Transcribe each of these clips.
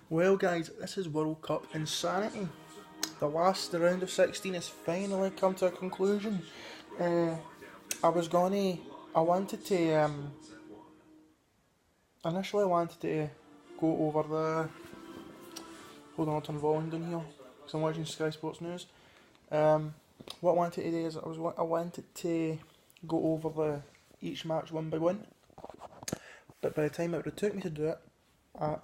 Well, guys, this is World Cup insanity. The round of 16 has finally come to a conclusion. Uh, I wanted to, initially I wanted to go over hold on, I'll turn the volume down here, because I'm watching Sky Sports News. What I wanted to do is, I wanted to go over each match one by one, but by the time it would have took me to do it,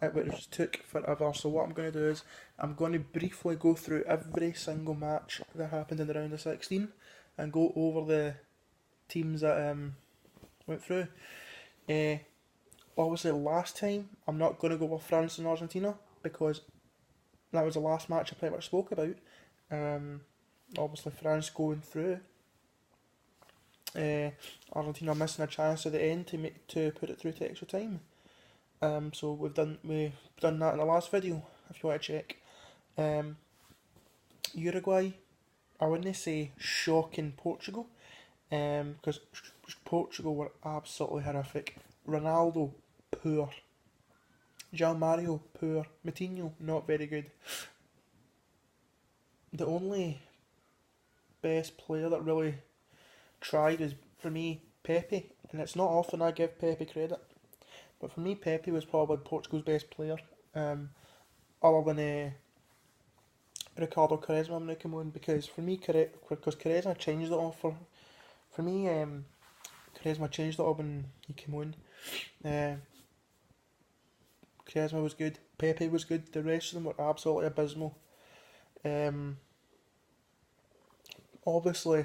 it would have just took forever. So what I'm going to do is I'm going to briefly go through every single match that happened in the round of 16 and go over the teams that went through. Obviously, last time I'm not going to go with France and Argentina because that was the last match I pretty much spoke about. Obviously, France going through. Argentina missing a chance at the end to put it through to extra time. So we've done that in the last video. If you want to check, Uruguay, I wouldn't say shocking Portugal, because Portugal were absolutely horrific. Ronaldo, poor. João Mario, poor. Moutinho, not very good. The only best player that really tried is, for me, Pepe, and it's not often I give Pepe credit, but for me, Pepe was probably Portugal's best player, other than Ricardo Quaresma when he came on, because for me, because Quaresma changed it all for me, Quaresma changed it all when he came on. Quaresma was good, Pepe was good, the rest of them were absolutely abysmal. Obviously,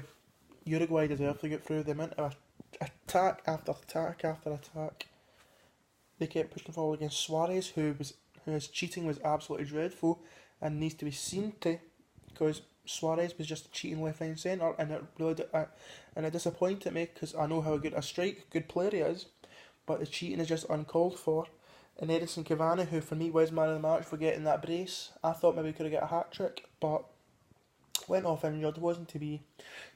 Uruguay deserved to get through. The amount of attack after attack after attack they kept pushing forward against Suarez, whose cheating was absolutely dreadful and needs to be seen to, because Suarez was just cheating left, right and centre, and it really and it disappointed me because I know how good good player he is, but the cheating is just uncalled for. And Edison Cavani, who for me was man of the match for getting that brace, I thought maybe he could have got a hat trick, but went off injured, wasn't to be.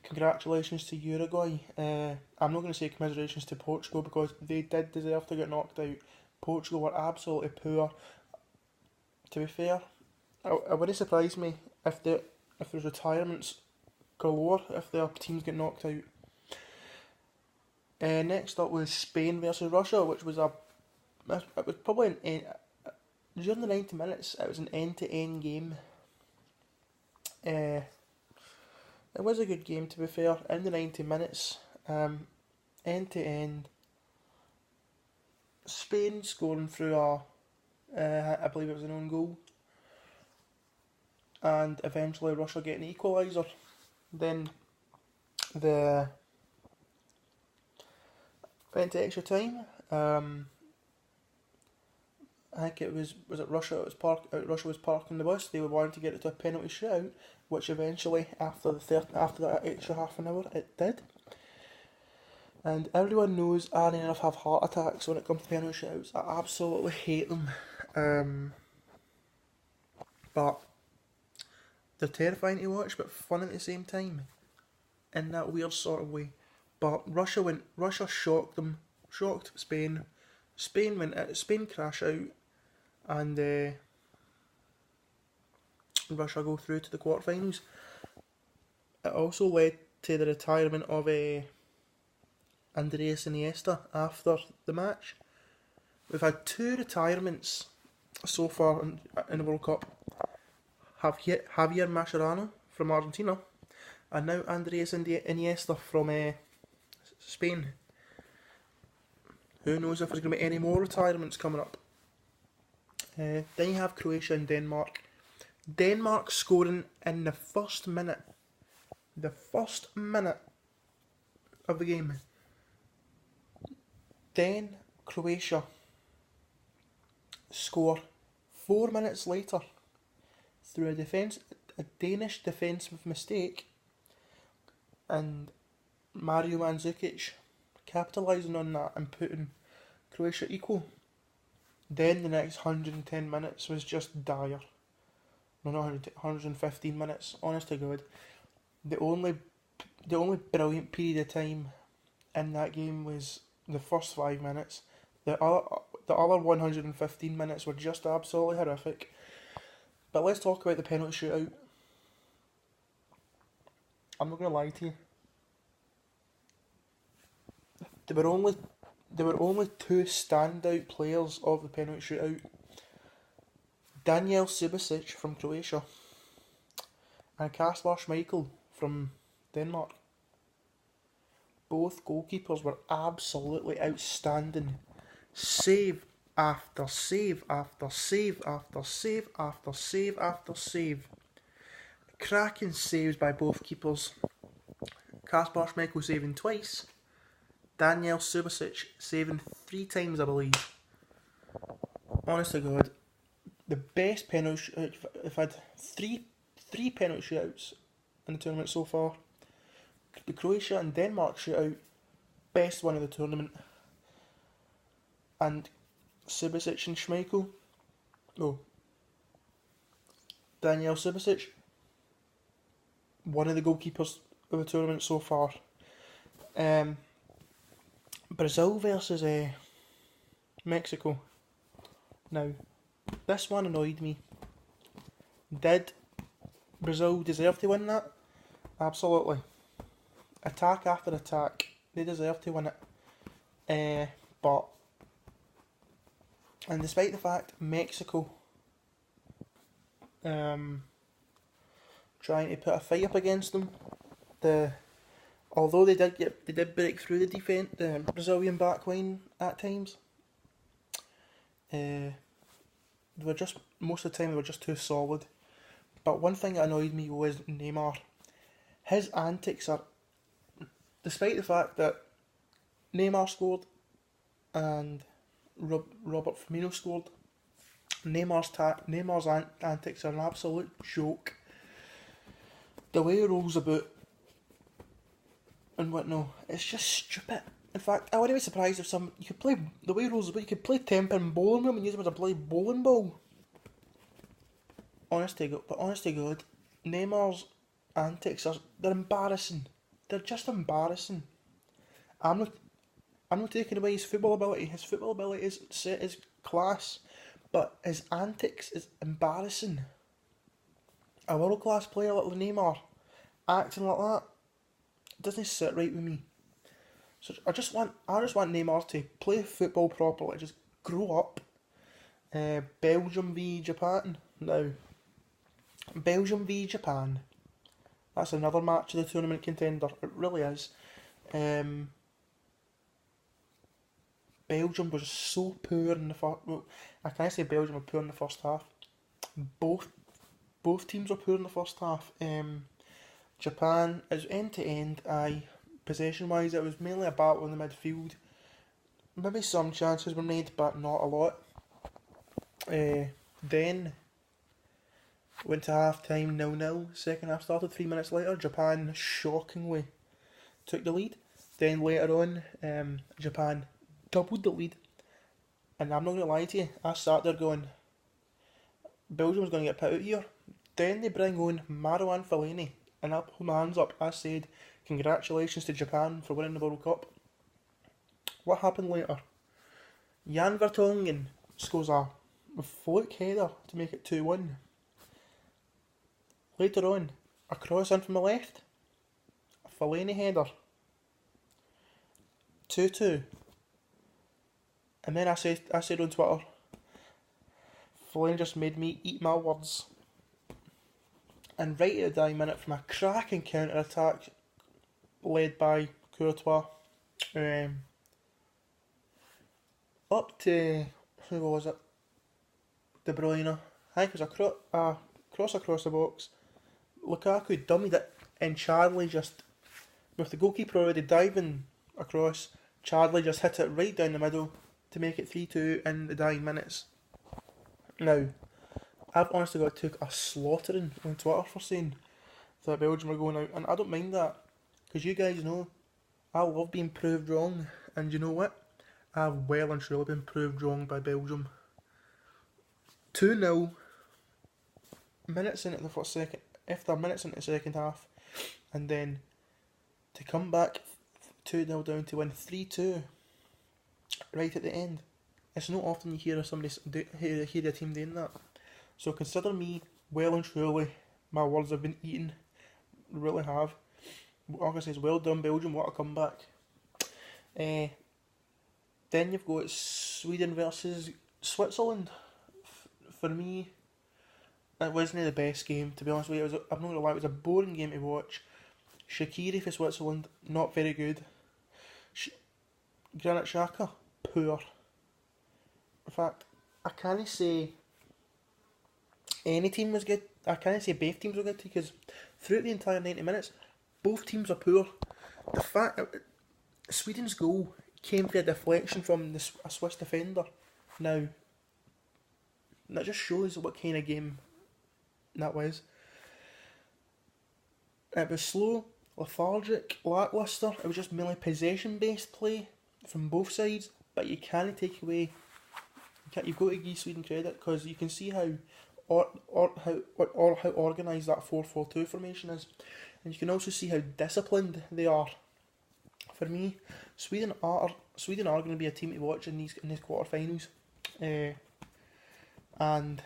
Congratulations to Uruguay. I'm not going to say commiserations to Portugal because they did deserve to get knocked out. Portugal were absolutely poor. To be fair, it wouldn't surprise me if there's retirements galore if their teams get knocked out. Next up was Spain versus Russia, which was it was probably during the 90 minutes. It was an end-to-end game. It was a good game, to be fair. In the 90 minutes, end to end, Spain scoring through I believe it was an own goal, and eventually Russia getting the equaliser. Then went to extra time. I think it was it Russia. Russia was parking the bus. They were wanting to get it to a penalty shootout, which eventually after that extra half an hour it did. And everyone knows I nearly have heart attacks when it comes to penalty shootouts. I absolutely hate them. But they're terrifying to watch, but fun at the same time, in that weird sort of way. But Russia shocked them, shocked Spain. Spain crash out, and Russia go through to the quarterfinals. It also led to the retirement of Andreas Iniesta after the match. We've had two retirements so far in the World Cup. Javier Mascherano from Argentina, and now Andreas Iniesta from Spain. Who knows if there's going to be any more retirements coming up. Then you have Croatia and Denmark. Denmark scoring in the first minute. The first minute of the game. Then Croatia score 4 minutes later through a Danish defensive mistake, and Mario Mandzukic capitalising on that and putting Croatia equal. Then the next 110 minutes was just dire. No, not 115 minutes. Honest to God, the only brilliant period of time in that game was the first 5 minutes. the other 115 minutes were just absolutely horrific. But let's talk about the penalty shootout. I'm not going to lie to you. There were only two standout players of the penalty shootout. Daniel Subasic from Croatia and Kasper Schmeichel from Denmark. Both goalkeepers were absolutely outstanding. Save after save after save after save after save after save. Cracking saves by both keepers. Kasper Schmeichel saving twice. Daniel Subasic saving 3 times, I believe. Honest to God, the best penalty shootout. I've had three penalty shootouts in the tournament so far. The Croatia and Denmark shootout, best one of the tournament. And Subasic and Schmeichel. Oh, Daniel Subasic, one of the goalkeepers of the tournament so far. Brazil versus Mexico. Now, this one annoyed me. Did Brazil deserve to win that? Absolutely. Attack after attack, they deserve to win it. But, and despite the fact Mexico trying to put a fight up against them, although they did break through the Brazilian backline at times. They were just, most of the time they were just too solid. But one thing that annoyed me was Neymar. His antics are, despite the fact that Neymar scored and Robert Firmino scored, Neymar's antics are an absolute joke. The way he rolls about and whatnot, it's just stupid. In fact, I wouldn't be surprised if you could play the way he rolls about. You could play 10-pin bowling with him and use him as a bloody bowling ball. Honest to God, Neymar's antics they're embarrassing. They're just embarrassing. I'm not taking away his football ability. His football ability is class, but his antics is embarrassing. A world class player like Neymar acting like that doesn't sit right with me. So I just want Neymar to play football properly, just grow up. Belgium v Japan. Now, Belgium v Japan. That's another match of the tournament contender. It really is. Belgium was so poor in the first. Well, I can't say Belgium were poor in the first half. Both teams were poor in the first half. Japan is end to end. Possession wise, it was mainly a battle in the midfield. Maybe some chances were made, but not a lot. Then went to half time 0-0. Second half started 3 minutes later. Japan shockingly took the lead. Then later on, Japan doubled the lead. And I'm not going to lie to you, I sat there going, Belgium's going to get put out here. Then they bring on Marouane Fellaini, and I put my hands up. I said, congratulations to Japan for winning the World Cup. What happened later? Jan Vertonghen scores a fluke header to make it 2-1. Later on, a cross in from the left, a Fellaini header, 2-2. And then I said on Twitter, Fellaini just made me eat my words. And right at the dying minute, from a cracking counter attack led by Courtois, up to, who was it? De Bruyne. I think it was a cross across the box. Lukaku dummied it, and Charlie just, with the goalkeeper already diving across, Charlie just hit it right down the middle to make it 3-2 in the dying minutes. Now, I've honestly took a slaughtering on Twitter for saying that Belgium were going out, and I don't mind that, because you guys know I love being proved wrong, and you know what? I've well and truly been proved wrong by Belgium. 2-0, minutes into the first second, after minutes into the second half, and then to come back 2-0 down to win 3-2 right at the end. it's not often you hear of hear a team doing that. So consider me well and truly, my words have been eaten, really have. All I can say is well done Belgium, what a comeback. Then you've got Sweden versus Switzerland. For me, it wasn't the best game, to be honest with you. I'm not gonna lie, it was a boring game to watch. Shaqiri for Switzerland, not very good. Granit Xhaka, poor. In fact, I can't say any team was good. I can't say both teams were good, because throughout the entire 90 minutes, both teams were poor. The fact that Sweden's goal came for a deflection from a Swiss defender. Now, that just shows what kind of game that was. It was slow, lethargic, lacklustre. It was just mainly possession-based play from both sides. But you can't take away. You've got to give Sweden credit, because you can see how organised that 4-4-2 formation is, and you can also see how disciplined they are. For me, Sweden are going to be a team to watch in these quarterfinals, and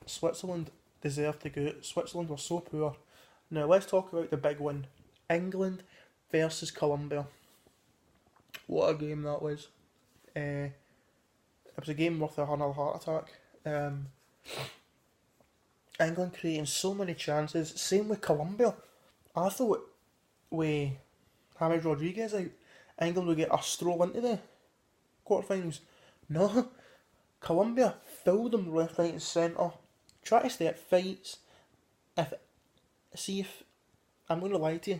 Switzerland deserve to go. Switzerland were so poor. Now let's talk about the big one: England versus Colombia. What a game that was! It was a game worth another heart attack. England creating so many chances. Same with Colombia. I thought with James Rodriguez out, England would get a stroll into the quarterfinals. No, Colombia filled them left, right, and centre. Try to stay at fights. If I'm going to lie to you,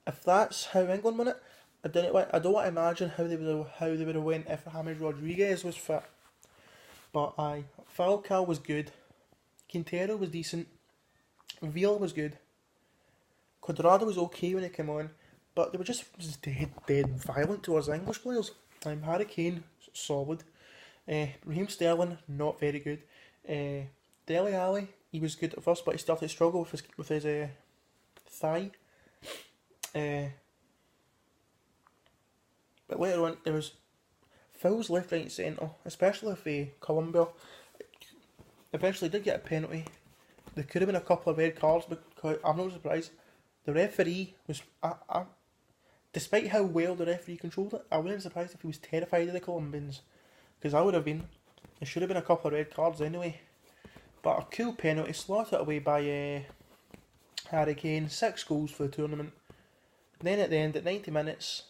if that's how England won it, I don't want to imagine how they would have went if James Rodriguez was fit. But Falcao was good. Quintero was decent. Villa was good. Cuadrado was okay when he came on, but they were just dead violent towards the English players. Harry Kane, solid. Raheem Sterling, not very good. Dele Alli, he was good at first, but he started to struggle with his thigh. But later on, there was fouls left, right, and centre, especially if Colombia eventually did get a penalty. There could have been a couple of red cards, because I'm not surprised. The referee was, despite how well the referee controlled it, I wouldn't be surprised if he was terrified of the Colombians, because I would have been. There should have been a couple of red cards anyway. But a cool penalty, slotted away by Harry Kane, 6 goals for the tournament. Then at the end, at 90 minutes,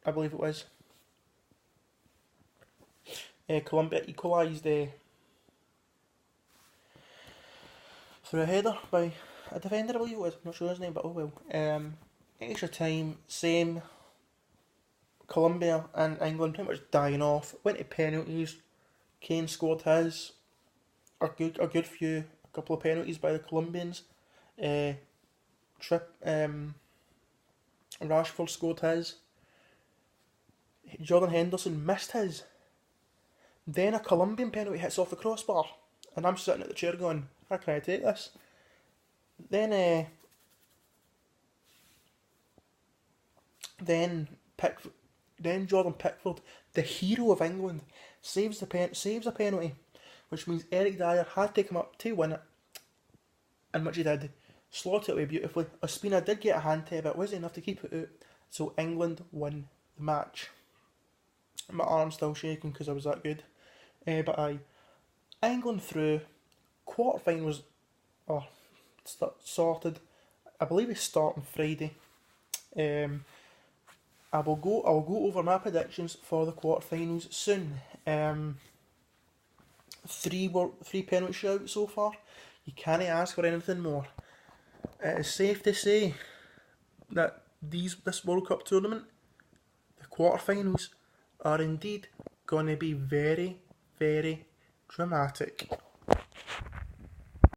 I believe it was, Colombia equalised through a header by a defender, I believe it was. I'm not sure his name, but oh well. Extra time, same. Colombia and England pretty much dying off. Went to penalties. Kane scored his. A couple of penalties by the Colombians. Rashford scored his. Jordan Henderson missed his. Then a Colombian penalty hits off the crossbar, and I'm sitting at the chair going, how can I take this? Then Jordan Pickford, the hero of England, saves a penalty, which means Eric Dyer had to come up to win it, and which he did. Slotted it away beautifully. Ospina did get a hand to it, but it wasn't enough to keep it out, so England won the match. My arm's still shaking because I was that good. But England through. Quarterfinals are sorted. I believe it's starting Friday. I will go over my predictions for the quarterfinals soon. 3 penalty shoutouts so far. You can't ask for anything more. It is safe to say that this World Cup tournament, the quarterfinals, are indeed going to be very, very dramatic.